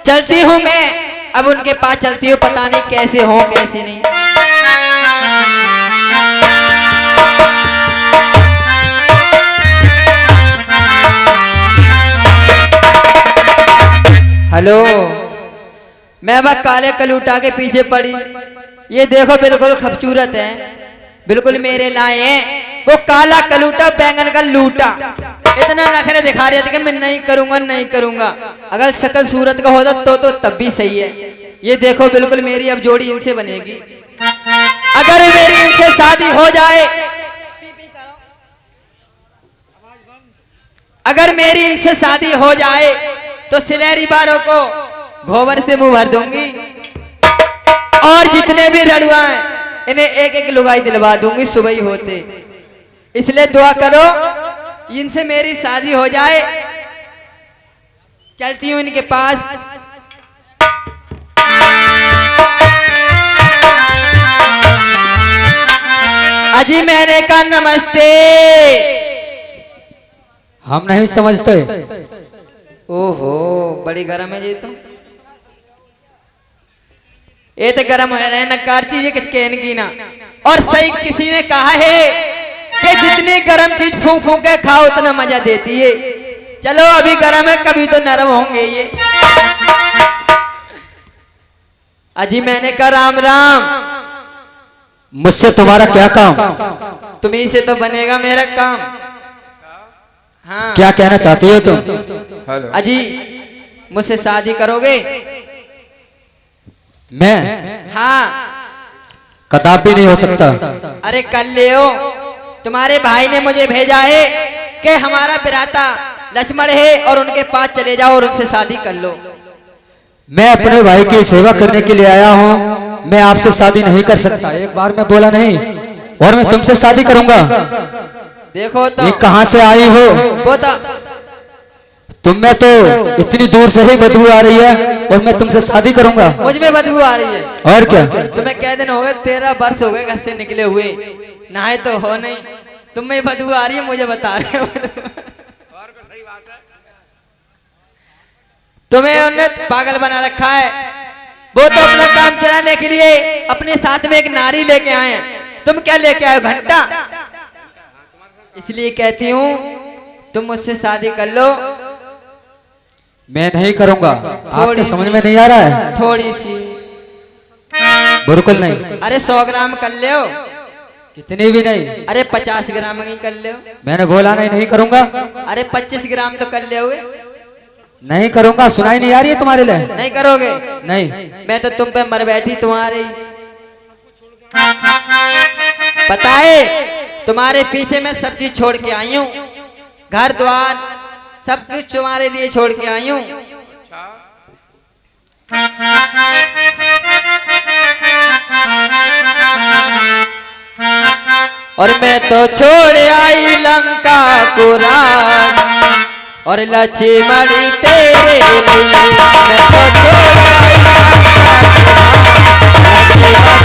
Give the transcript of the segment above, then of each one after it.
चलती हूँ मैं, अब उनके पास चलती हूँ, पता नहीं कैसे हो कैसे नहीं। हेलो, मैं वह काले कलूटा के पीछे पड़ी, ये देखो बिल्कुल खूबसूरत है, बिल्कुल मेरे लाए हैं। वो काला कलूटा बैंगन का लूटा इतना नखरे दिखा रहे थे कि मैं नहीं करूंगा नहीं करूंगा। अगर शकल सूरत का होता तो तब भी सही है। ये देखो बिल्कुल मेरी अब जोड़ी इनसे बनेगी। अगर मेरी इनसे शादी हो जाए, अगर मेरी इनसे शादी हो जाए तो सिलेरी बारों को गोबर से मुंह भर दूंगी और जितने भी रड़ुआ हैं इन्हें एक एक लुगाई दिलवा दूंगी सुबह ही होते। इसलिए दुआ करो इनसे मेरी शादी हो जाए। चलती हूँ इनके पास। अजी मैंने कहा नमस्ते। हम नहीं समझते। ओहो बड़ी गरम है जी। तो ये तो गरम हो रहे नकार चीज किसके की ना। और सही किसी ने कहा है कि जितनी गरम चीज फूंक फूंक के खाओ उतना मजा देती है। चलो अभी गरम है कभी तो नरम होंगे ये। अजी मैंने कहा राम राम। मुझसे तुम्हारा क्या काम? तुम्ही से तो बनेगा मेरा काम। हाँ क्या कहना चाहती हो तुम? हेलो अजी मुझसे शादी करोगे? मैं? हाँ कदापि नहीं हो सकता। अरे कर ले हो। तुम्हारे भाई ने मुझे भेजा है कि हमारा बिराता लक्ष्मण है और उनके पास चले जाओ और उनसे शादी कर लो। मैं अपने भाई की सेवा करने के लिए आया हूँ। मैं आपसे शादी नहीं कर सकता। एक बार मैं बोला नहीं और मैं तुमसे शादी करूंगा। देखो तो ये कहाँ से आई हो? वो तो तुम में तो इतनी दूर से ही बदबू आ रही है और मैं तुमसे शादी करूंगा। मुझ में बदबू आ रही है। और क्या? तुम्हें क्या दिन हो गए? 13 वर्ष हो गए घर से निकले हुए, नहाए तो हो नहीं। तुम में बदबू आ रही है मुझे बता रहे हो। तुम्हें उन्होंने पागल बना रखा है। वो तो अपना काम चलाने के लिए अपने साथ में एक नारी लेके आए हैं। तुम क्या लेके आए हो? घंटा। इसलिए कहती हूँ तुम मुझसे शादी कर लो। मैं नहीं करूंगा। आपको समझ में नहीं आ रहा है? थोड़ी सी, बिल्कुल नहीं। अरे 100 ग्राम कर ले। कितनी भी नहीं। अरे 50 ग्राम ही कर ले। मैंने बोला नहीं करूंगा। अरे 25 ग्राम तो कर ले हुए। नहीं करूंगा। सुनाई नहीं आ रही है तुम्हारे लिए? नहीं करोगे? नहीं। मैं तो तुम पे मर बैठी तुम्हारे। पता है तुम्हारे पीछे मैं सब चीज छोड़ के आई हूँ, घर द्वार सब कुछ तुम्हारे लिए छोड़ के आई हूँ। और मैं तो छोड़ आई लंका को राज और लक्ष्मण तेरे लिए। मैं तो छोड़ आई लंका को राज,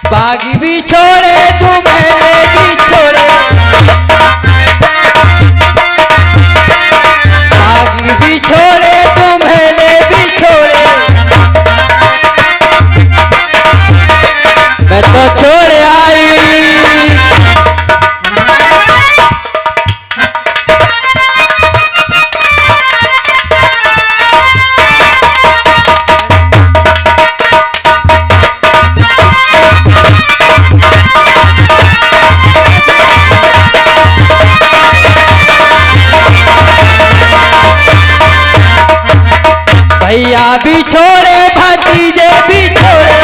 बागी भी छोड़े तू मैंने भी छोड़े, बागी भी छोड़े तू मैंने भी छोड़े। मैं तो छोड़ आई। भैया भी छोड़े भतीजे भी छोड़े,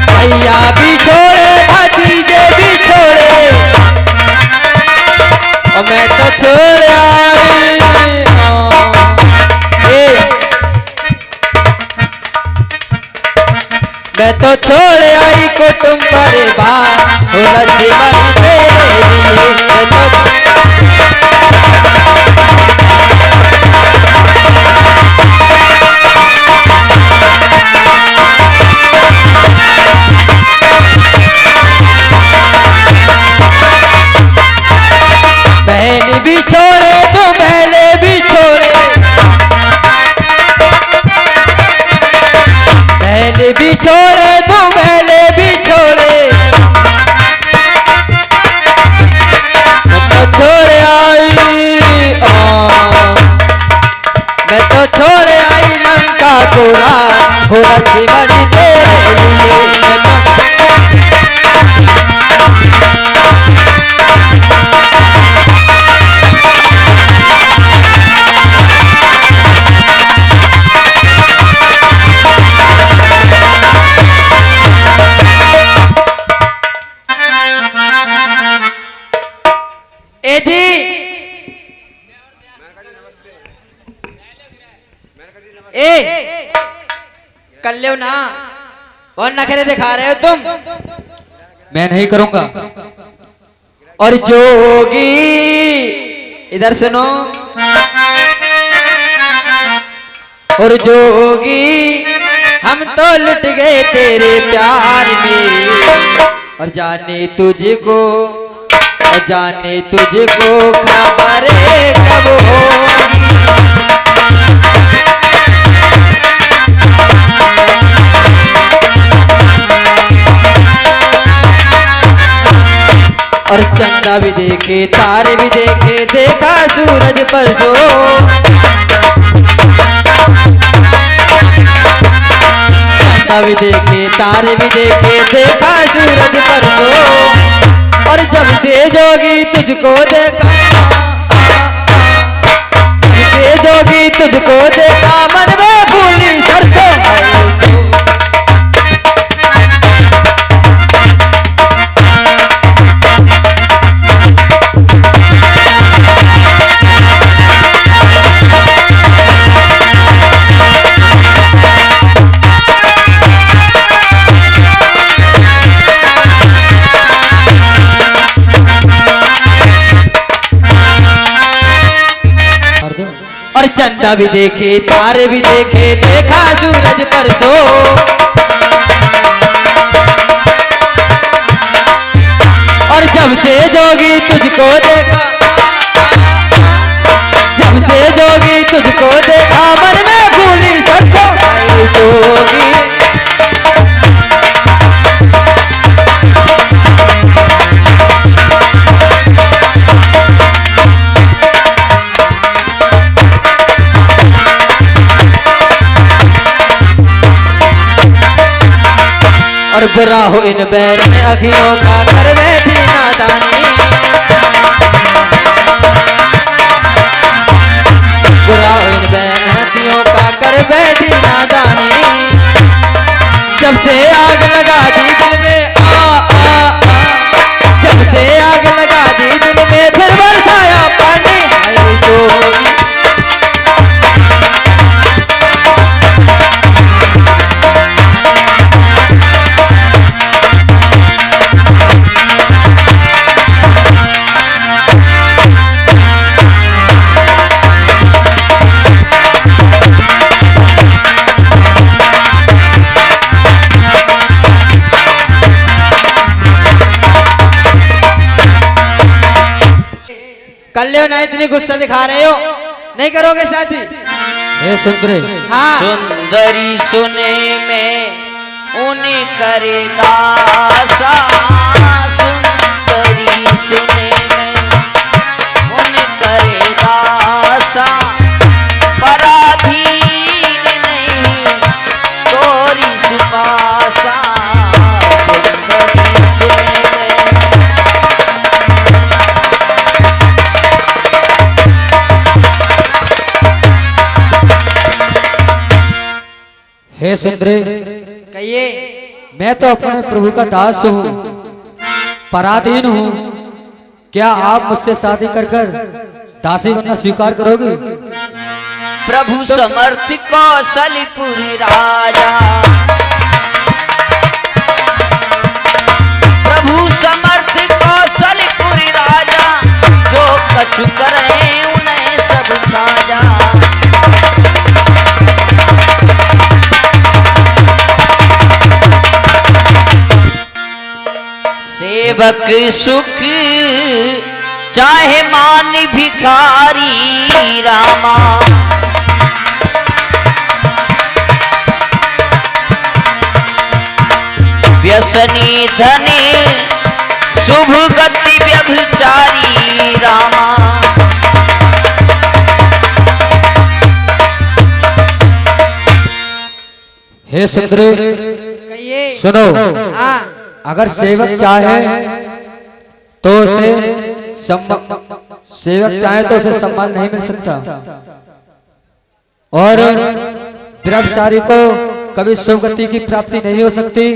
भैया भी छोड़े भतीजे भी छोड़े और मैं तो छोड़ आई। मैं तो छोड़ आई कुटुंब परिवार, हो लक्ष्मण तेरे ए जी ए कर लो ना, और नखरे दिखा रहे हो तुम। मैं नहीं करूंगा। और जोगी इधर सुनो, और जोगी हम तो लुट गए तेरे प्यार में, और जाने तुझको, और जाने तुझको खबर कब होगी। और चंदा भी देखे तारे भी देखे, देखा सूरज परसों। चंदा भी देखे तारे भी देखे, देखा सूरज परसों। और जब से जोगी तुझको देखा, जब से जोगी तुझको देखा, मन में फूली सरसों। और चंदा भी देखे तारे भी देखे, देखा सूरज परसों। और जब से जोगी तुझको देखा, जब से जोगी तुझको देखा, मन में फूली सरसों। जोगी और बुरा हो इन बैरन अखियों का, कर बैठी नादानी। बुरा हो इन बैरन अखियों का, कर बैठी नादानी। जब से आग लगा दी दिल में, जब से आग लगा दी दिल में, फिर बरसाया पानी। हाय जोगी कर ले ना, इतनी गुस्सा दिखा रहे हो, नहीं करोगे शादी? ए सुंदरी, हाँ सुंदरी सुने में उन्हें करे दासा, सुंदरी सुने में उन्हें करे दासा, पराधीन नहीं तोरी सुपासा। सुंदरी सुने में हे सुंदरी, कहिए। मैं तो अपने प्रभु का दास हूँ, पराधीन हूँ। क्या आप मुझसे शादी कर कर दासी बनना स्वीकार करोगे? प्रभु समर्थ कौशलपुरी राजा, प्रभु समर्थ कौशलपुरी राजा, जो कछु करे उन्हें सब साजा। सेवक सुख चाहे मान भिखारी रामा, व्यसनी धनी शुभ गति व्यभिचारी रामा। हे सुंदरी, कहिए। सुनो, हाँ अगर सेवक चाहे तो उसे सेवक चाहे तो उसे सम्मान नहीं मिल सकता, और ब्रह्मचारी को कभी सुगति की प्राप्ति नहीं हो सकती।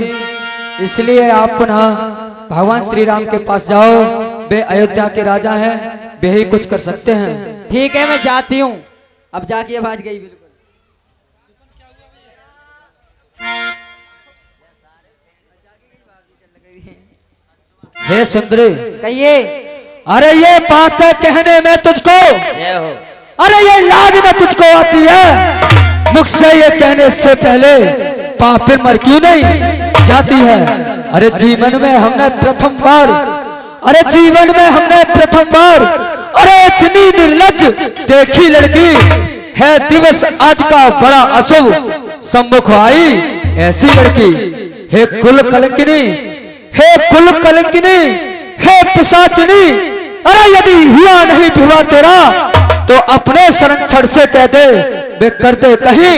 इसलिए आप पुनः भगवान श्री राम के पास जाओ, वे अयोध्या के राजा हैं। वे ही कुछ कर सकते हैं। ठीक है, मैं जाती हूँ। अब जाके आवाज गई बिल्कुल। हे सुंदरी, कहिए। अरे ये बात है कहने में तुझको, जय हो। अरे ये लाज न तुझको आती है, मुझसे ये कहने से पहले पापिन मर क्यों नहीं जाती है। अरे जीवन में हमने प्रथम बार, अरे जीवन में हमने प्रथम बार, अरे इतनी निर्लज देखी लड़की है। दिवस आज का बड़ा अशुभ सम्मुख आई ऐसी लड़की। हे कुल कलंकिनी, हे कुल कलंकिनी, हे पिशाचिनी, अरे यदि हुआ नहीं विवाह तेरा तो अपने संरक्षण से कह दे वे कर दे कहीं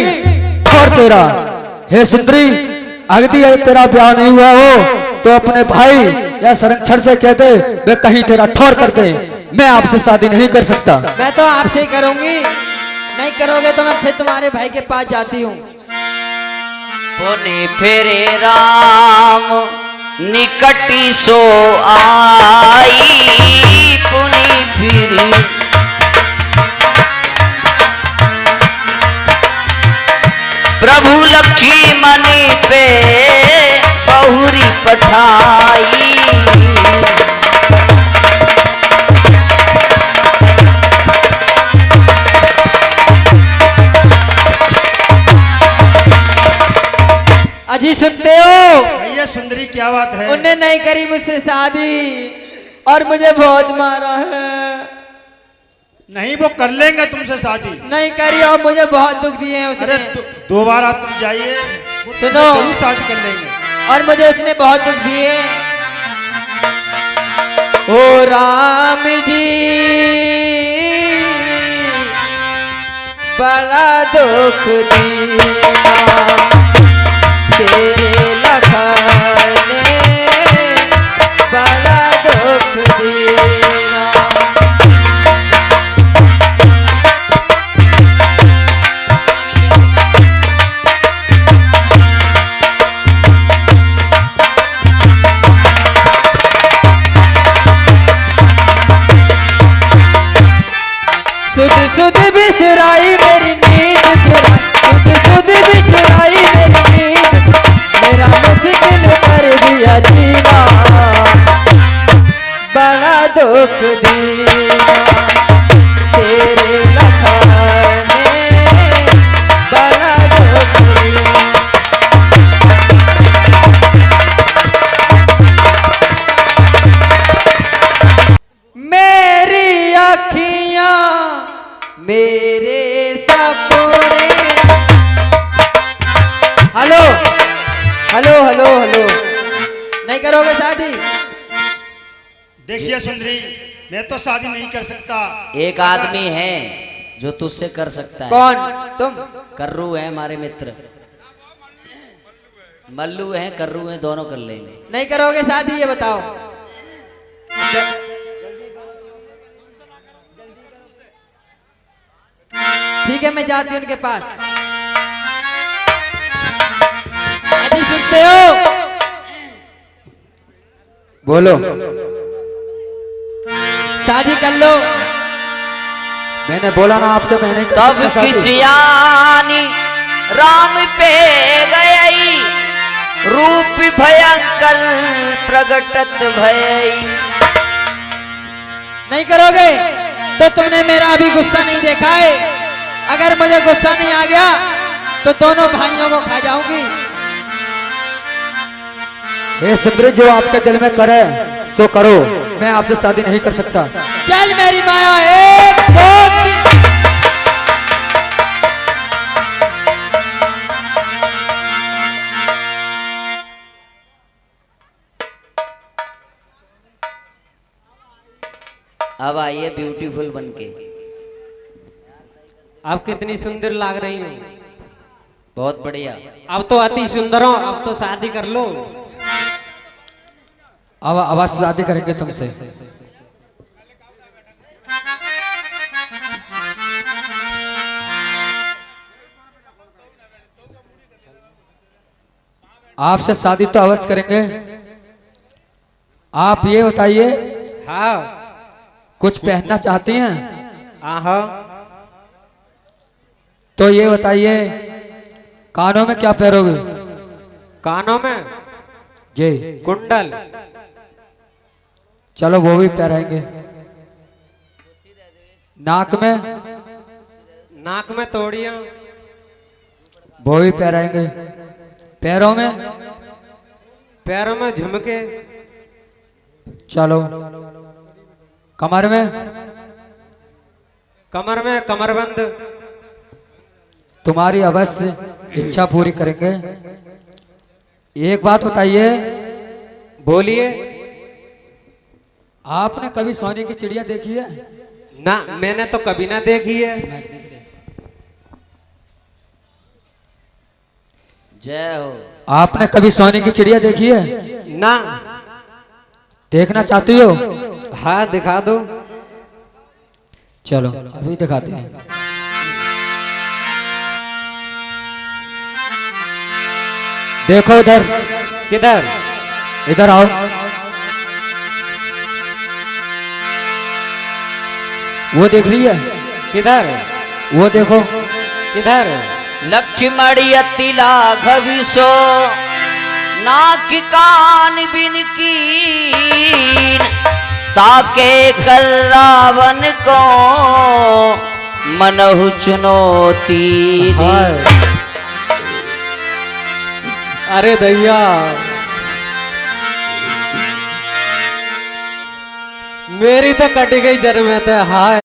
ठोर तेरा। हे सुंदरी, अगर तेरा ब्याह नहीं हुआ हो तो अपने भाई या संरक्षण से कह दे वे कहीं तेरा ठोर कर दे। मैं आपसे शादी नहीं कर सकता। मैं तो आपसे ही करूंगी, नहीं करोगे तो मैं फिर तुम्हारे भाई के पास जाती हूँ। पुनि फिरे राम निकटी सो आई, पुनि फिरे प्रभु लक्ष्मण पे बहुरी पठाई। अजी सुनते हो? भैया सुंदरी क्या बात है? उन्हें नहीं करी मुझसे शादी और मुझे बहुत मारा है। नहीं, वो कर लेंगे तुमसे शादी। नहीं करी और मुझे बहुत दुख दिए हैं अरे उसने। दोबारा तुम जाइए, वो तुमसे सुनो। जरूर शादी कर लेंगे। और मुझे उसने बहुत दुख दिए। ओ राम जी बड़ा दुख दिया तेरे लखन ने, बड़ा दुख दिया। सुध सुध बिसराई मेरी नींद चुराई, सुध सुध बिसराई मेरी नींद, मेरा मुश्किल कर दिया जीना, बड़ा दुख दिया तेरे लखन ने, बड़ा दुख दिया। मेरी अखियां मेरे सपने। हेलो हेलो हेलो हेलो, नहीं करोगे शादी? देखिए सुंदरी, मैं तो शादी नहीं कर सकता। एक आदमी है जो तुझसे कर सकता है। कौन? तुम? कर्रू है हमारे मित्र, मल्लू है कर्रू है, दोनों कर लेंगे। नहीं करोगे शादी, ये बताओ। ठीक है, मैं जाती हूँ उनके पास। अजी सुनते हो? बोलो। शादी कर लो। मैंने बोला ना आपसे, मैंने तब किसियानी राम पे गई, रूप भयंकर प्रगटत भई। नहीं करोगे तो तुमने मेरा अभी गुस्सा नहीं देखा है। अगर मुझे गुस्सा नहीं आ गया तो दोनों भाइयों को खा जाऊंगी। हे सुंदरी, जो आपके दिल में करे सो करो, मैं आपसे शादी नहीं कर सकता। चल मेरी माया, एक दो तीन। अब आइए ब्यूटीफुल बनके। आप कितनी सुंदर लग रही हो। बहुत बढ़िया। अब तो अति सुंदर हो, अब तो शादी कर लो। अब आवाज से शादी करेंगे तुमसे। आपसे शादी तो अवश्य करेंगे। आप ये बताइए, हाँ, कुछ पहनना चाहती हैं आहा तो ये बताइए कानों में क्या पहनोगे? कानों में जी कुंडल, चलो वो भी पहनेंगे। नाक में? नाक में तोड़ियां, वो भी पहनेंगे। पैरों में? पैरों में झुमके, चलो। कमर में? कमर में कमरबंद। तुम्हारी अवश्य इच्छा पूरी करेंगे। एक बात बताइए, बोलिए। आपने कभी सोने की चिड़िया देखी है? ना, मैंने तो कभी ना देखी है। जय हो। आपने कभी सोने की चिड़िया देखी है? ना। देखना चाहती हो? हाँ, दिखा दो। चलो अभी दिखाते हैं। देखो इधर, किधर? इधर आओ। वो देख रही है? किधर? वो देखो। किधर? लक्ष्मणी अति लाघवी सो नाक कान बिन कीन ताके कर रावण को मनहु चुनौती दी। हाय। अरे दैया, मेरी तो कट गई जन्म है। हाय।